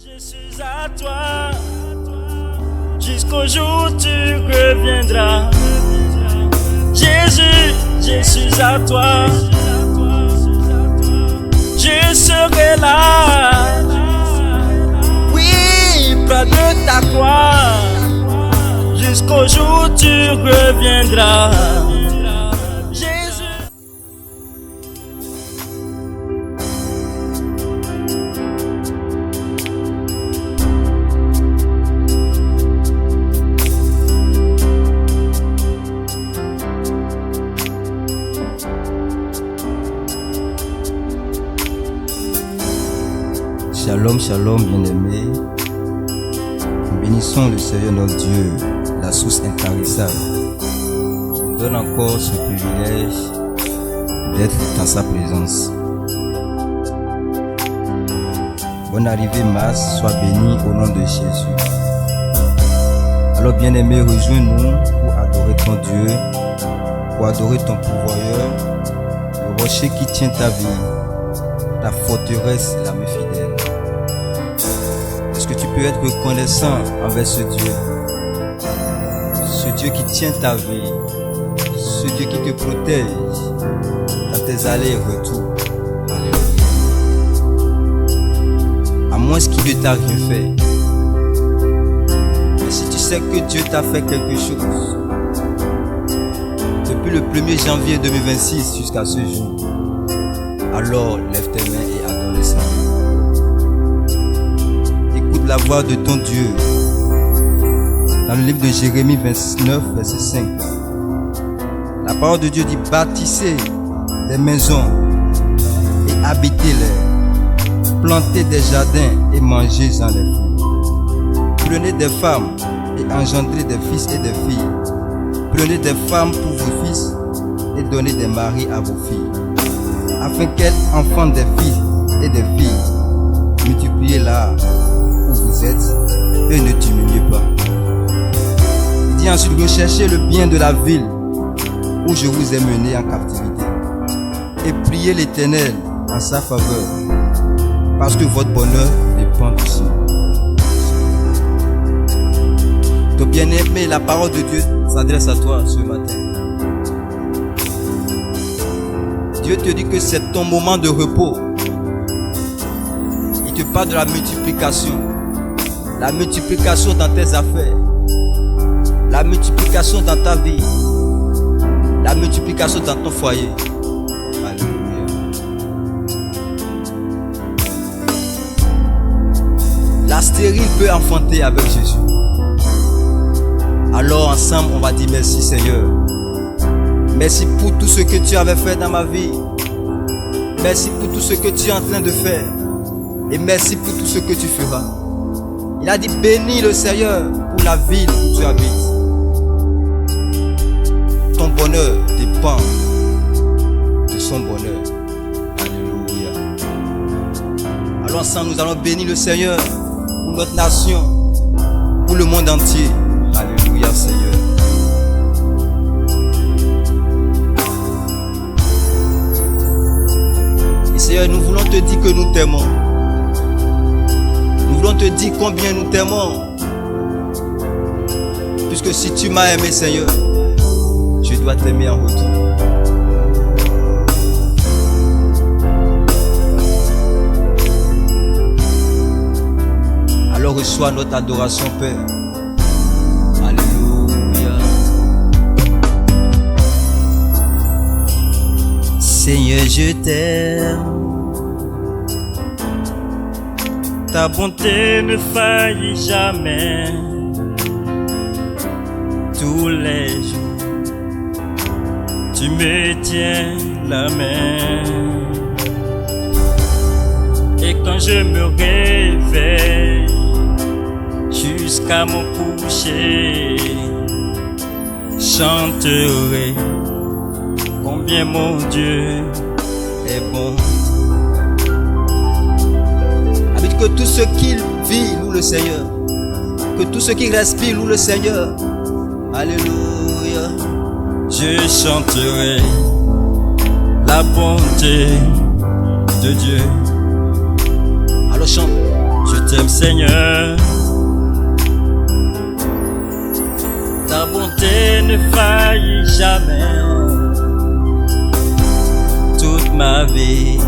Je suis à toi, jusqu'au jour où tu reviendras. Jésus, je suis à toi, je serai là. Oui, près de ta croix, jusqu'au jour où tu reviendras. Shalom, shalom, bien-aimés. Bénissons le Seigneur notre Dieu, la source intarissable, qui nous donne encore ce privilège d'être dans sa présence. Bonne arrivée, Mars, sois béni au nom de Jésus. Alors, bien-aimés, rejoins-nous pour adorer ton Dieu, pour adorer ton pourvoyeur, le rocher qui tient ta vie, ta forteresse, l'âme fidèle. Est-ce que tu peux être reconnaissant envers ce Dieu qui tient ta vie, ce Dieu qui te protège dans tes allers et retours? À moins qu'il ne t'a rien fait. Mais si tu sais que Dieu t'a fait quelque chose, depuis le 1er janvier 2026 jusqu'à ce jour, alors lève tes mains et adore le Seigneur. Écoute la voix de ton Dieu. Dans le livre de Jérémie 29, verset 5. La parole de Dieu dit: bâtissez des maisons et habitez-les. Plantez des jardins et mangez-en les fruits. Prenez des femmes et engendrez des fils et des filles. Prenez des femmes pour vos fils et donnez des maris à vos filles, afin qu'elles enfantent des fils et des filles. Multipliez là où vous êtes et ne diminuez pas. Il dit ensuite: recherchez le bien de la ville où je vous ai mené en captivité et priez l'Éternel en sa faveur, parce que votre bonheur dépend du ciel. Donc, bien-aimé, la parole de Dieu s'adresse à toi ce matin. Dieu te dit que c'est ton moment de repos. Il te parle de la multiplication. La multiplication dans tes affaires. La multiplication dans ta vie. La multiplication dans ton foyer. Alléluia. La stérile peut enfanter avec Jésus. Alors ensemble, on va dire merci Seigneur. Merci pour tout ce que tu avais fait dans ma vie. Merci pour tout ce que tu es en train de faire. Et merci pour tout ce que tu feras. Il a dit: bénis le Seigneur pour la ville où tu habites. Ton bonheur dépend de son bonheur. Alléluia. Alors ensemble, nous allons bénir le Seigneur pour notre nation, pour le monde entier. Alléluia, Seigneur. Et Seigneur, nous voulons te dire que nous t'aimons. Nous voulons te dire combien nous t'aimons. Puisque si tu m'as aimé, Seigneur, je dois t'aimer en retour. Alors reçois notre adoration, Père. Seigneur, je t'aime. Ta bonté ne faillit jamais. Tous les jours, tu me tiens la main. Et quand je me réveille, jusqu'à mon coucher, chanterai combien mon Dieu est bon. Habite que tout ce qui vit loue le Seigneur. Que tout ce qui respire loue le Seigneur. Alléluia. Je chanterai la bonté de Dieu. Alors chante. Je t'aime Seigneur. Ta bonté ne faillit jamais. Toute ma vie,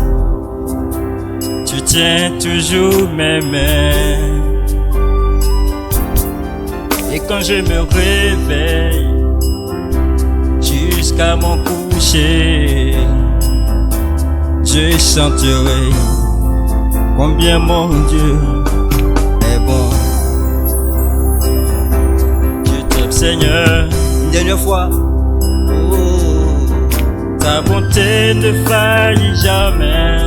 tu tiens toujours mes mains. Et quand je me réveille, jusqu'à mon coucher, je chanterai combien mon Dieu est bon. Je t'aime Seigneur. Une dernière fois. Ta bonté ne faillit jamais.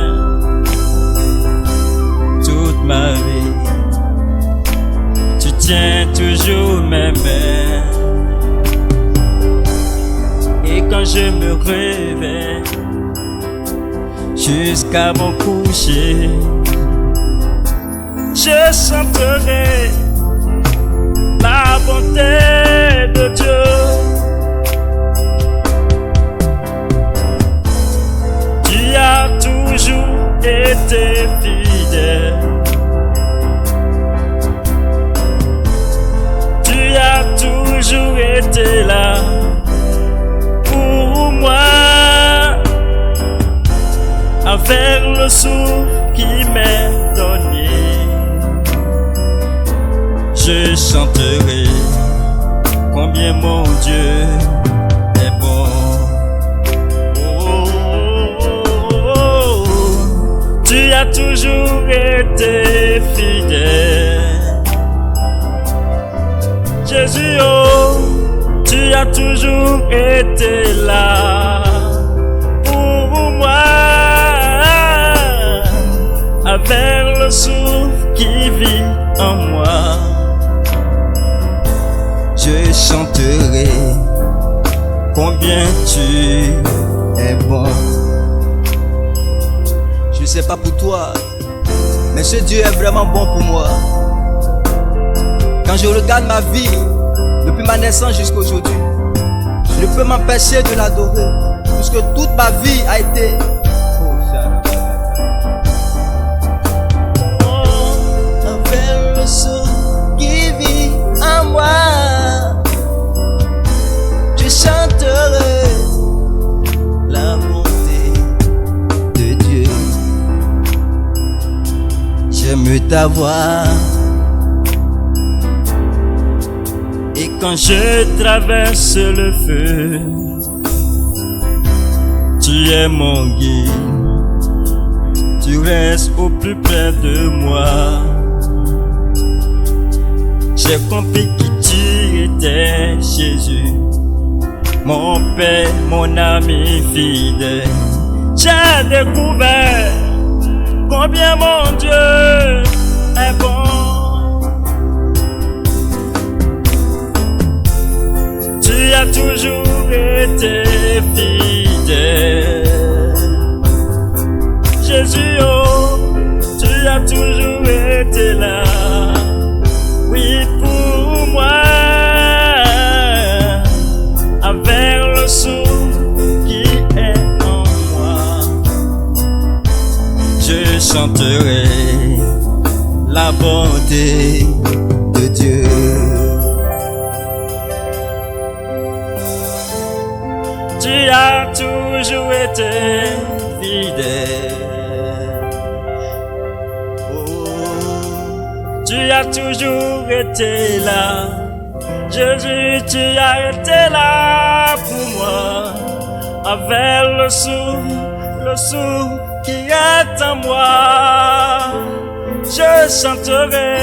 Toute ma vie, tu tiens toujours mes mains. Et quand je me réveille, jusqu'à mon coucher, je chanterai la bonté de Dieu. Tu as toujours été fidèle. Tu as toujours été là pour moi, avec le souffle qui m'est donné. Je chanterai combien mon Dieu est bon. Tu as toujours été fidèle. Jésus, oh, tu as toujours été là pour moi, avec le souffle qui vit en moi. Je chanterai combien tu es bon. Je sais pas pour toi, mais ce Dieu est vraiment bon pour moi. Quand je regarde ma vie, depuis ma naissance jusqu'à aujourd'hui, je ne peux m'empêcher de l'adorer, puisque toute ma vie a été avec le souffle qui vit en moi. Je chanterai la bonté de Dieu. J'aime ta voix. Et quand je traverse le feu, tu es mon guide. Tu restes au plus près de moi. J'ai compris qui tu étais, Jésus, mon Père, mon ami fidèle. J'ai découvert combien mon Dieu est bon. Tu as toujours été fidèle. Jésus, oh, tu as toujours été là. Oui, pour moi, avec le souffle qui est en moi, je chanterai la bonté de Dieu. Tu as toujours été fidèle. Tu as toujours été là. Jésus, tu as été là pour moi. Avec le souffle qui est en moi, je chanterai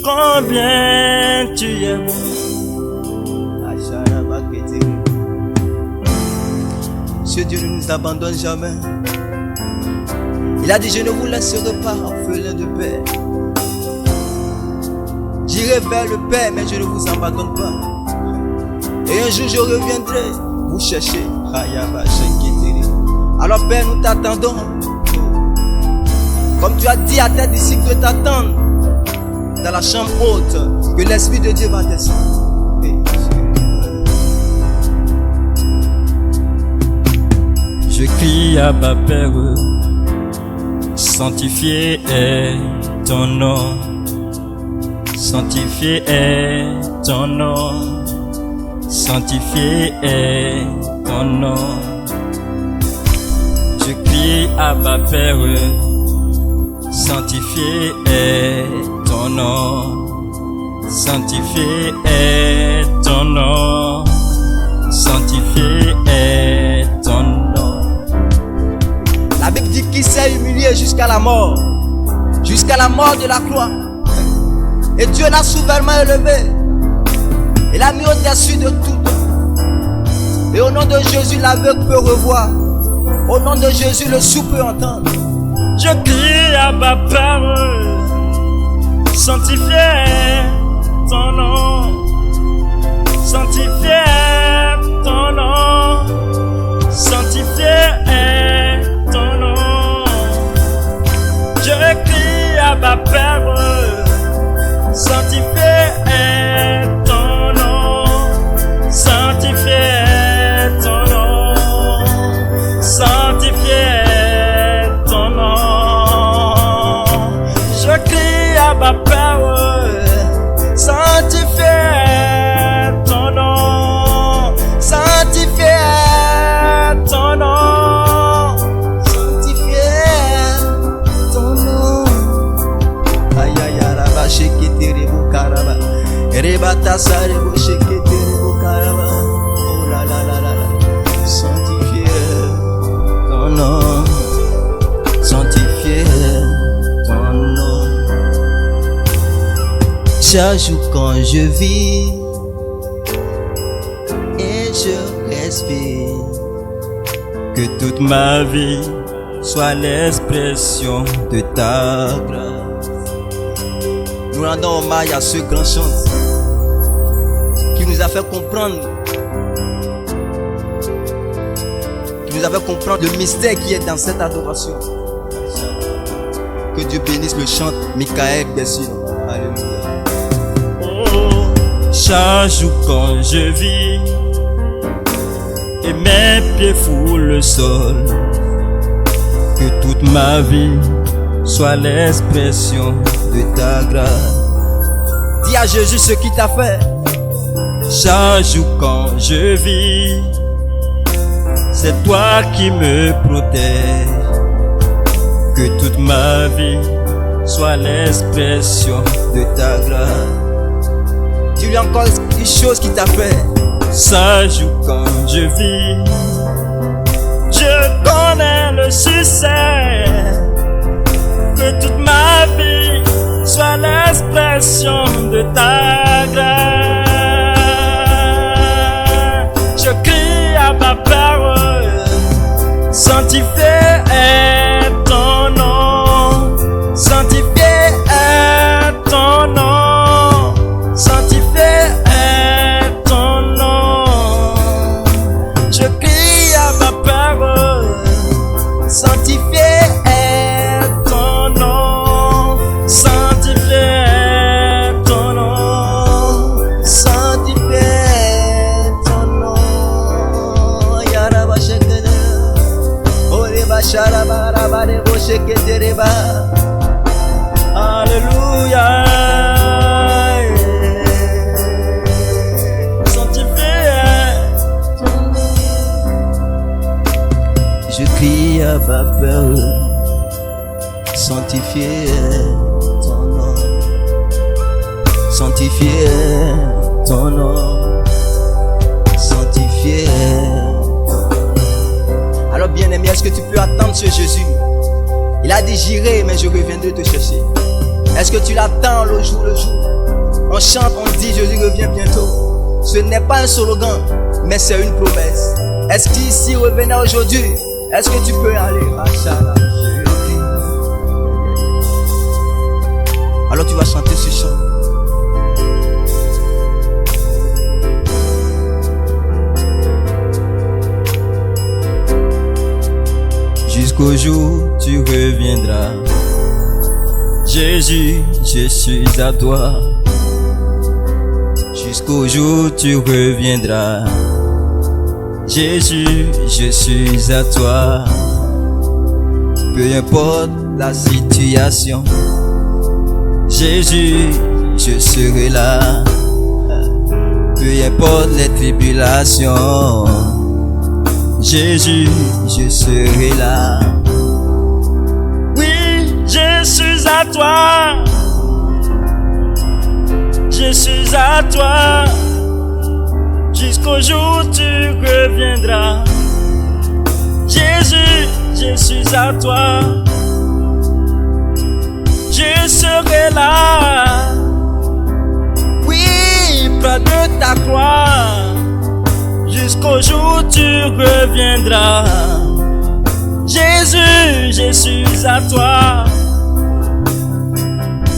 combien tu es bon. Ce Dieu ne nous abandonne jamais. Il a dit: je ne vous laisserai pas orphelins de paix. J'irai vers le Père, mais je ne vous abandonne pas. Et un jour je reviendrai vous chercher. Alors Père, nous t'attendons. Comme tu as dit à tes disciples de t'attendre dans la chambre haute, que l'Esprit de Dieu va descendre. Je crie à ma Père, Sanctifié est ton nom, sanctifié est ton nom, sanctifié est ton nom. Je crie à ma Père, sanctifié est ton nom, sanctifié est ton nom, sanctifié est ton nom. La Bible dit qu'il s'est humilié jusqu'à la mort de la croix. Et Dieu l'a souverainement élevé. Il l'a mis au-dessus de tout. Et au nom de Jésus, l'aveugle peut revoir. Au nom de Jésus, le sourd peut entendre. Je crie à ma Père, sanctifié est ton nom, sanctifié est ton nom, sanctifié est ton nom. Je crie à ma Père, sanctifié est ton nom, sanctifié est ton nom, sanctifié est ton nom. Je crie à ma Père, sanctifié est ton nom, sanctifié est ton nom, Sanctifié est ton nom. Aïe aïe araba shekete rebo karaba. Rebata sarebo shekete rebo karaba. Oh la la la la la. Sanctifié est ton nom. Sanctifié est ton nom. Chaque jour quand je vis et je respire, que toute ma vie soit l'expression de ta grâce. nous rendons hommage à ce grand chanteur qui nous a fait comprendre le mystère qui est dans cette adoration. Que Dieu bénisse le chant Michael, bien sûr. Alléluia. Oh, chaque jour quand je vis et mes pieds foulent le sol, que toute ma vie soit l'expression de ta grâce. Dis à Jésus ce qu'il t'a fait. Chaque jour quand je vis, c'est toi qui me protèges. Que toute ma vie soit l'expression de ta grâce. Dis-lui encore une chose qu'il t'a fait. Chaque jour quand je vis, je connais le succès. Que toute ma vie soit l'expression de ta grâce. Je crie à ma parole, sanctifié est ton nom, sanctifié est ton nom, sanctifié est ton nom. Je crie à ma parole, sanctifié est ton nom, sanctifié est ton nom, Sanctifié est ton nom. Yaraba shekede. Oreba sharaba raba rebo shekede reba. Alléluia. Sanctifié est ton nom. Je crie à ma Père, sanctifié est ton nom, sanctifié est ton nom, sanctifié est ton nom. Alors bien-aimé, est-ce que tu peux attendre ce Jésus? Il a dit j'irai mais je reviendrai te chercher. Est-ce que tu l'attends le jour? On chante, on dit Jésus revient bientôt. Ce n'est pas un slogan, mais c'est une promesse. Est-ce qu'ici revenait aujourd'hui? Est-ce que tu peux aller? Alors tu vas chanter ce chant. Jusqu'au jour tu reviendras. Jésus, je suis à toi. Jusqu'au jour tu reviendras. Jésus, je suis à toi. Peu importe la situation. Jésus, je serai là. Peu importe les tribulations. Jésus, je serai là. Oui, je suis à toi. Je suis à toi. Jusqu'au jour où tu reviendras. Jésus, je suis à toi. Je serai là. Oui, près de ta croix. Jusqu'au jour où tu reviendras. Jésus, je suis à toi.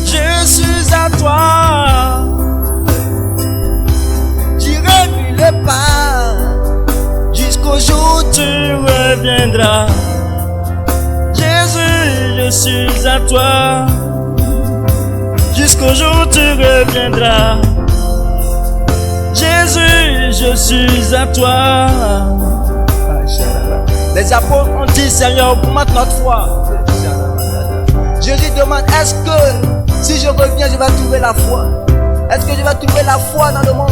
Je suis à toi. J'irai nulle part jusqu'au jour où tu reviendras. Jésus, je suis à toi. Jusqu'au jour où tu reviendras. Jésus, je suis à toi. Les apôtres ont dit, Seigneur, augmente notre foi. Jésus demande, est-ce que si je reviens, je vais trouver la foi? Est-ce que je vais trouver la foi dans le monde?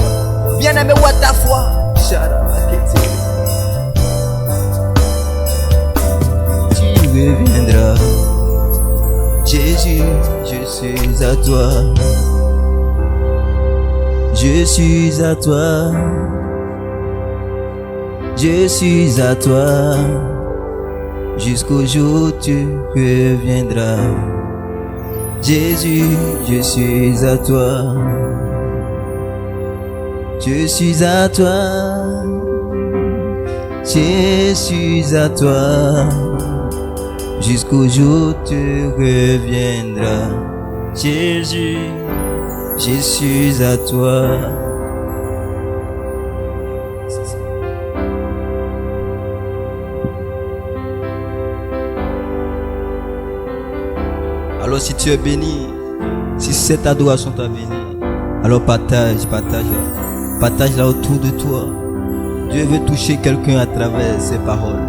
Bien-aimé, où est ta foi? Tu reviendras. Jésus, je suis à toi. Je suis à toi. Je suis à toi. Jusqu'au jour où tu reviendras. Jésus, je suis à toi. Je suis à toi. Je suis à toi. Jusqu'au jour où tu reviendras. Jésus, je suis à toi. Alors si tu es béni, si cette adoration t'a béni, alors partage-la autour de toi. Dieu veut toucher quelqu'un à travers ses paroles.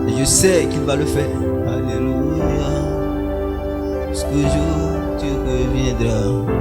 Et je sais qu'il va le faire. Alléluia. Jusqu'au jour où tu reviendras.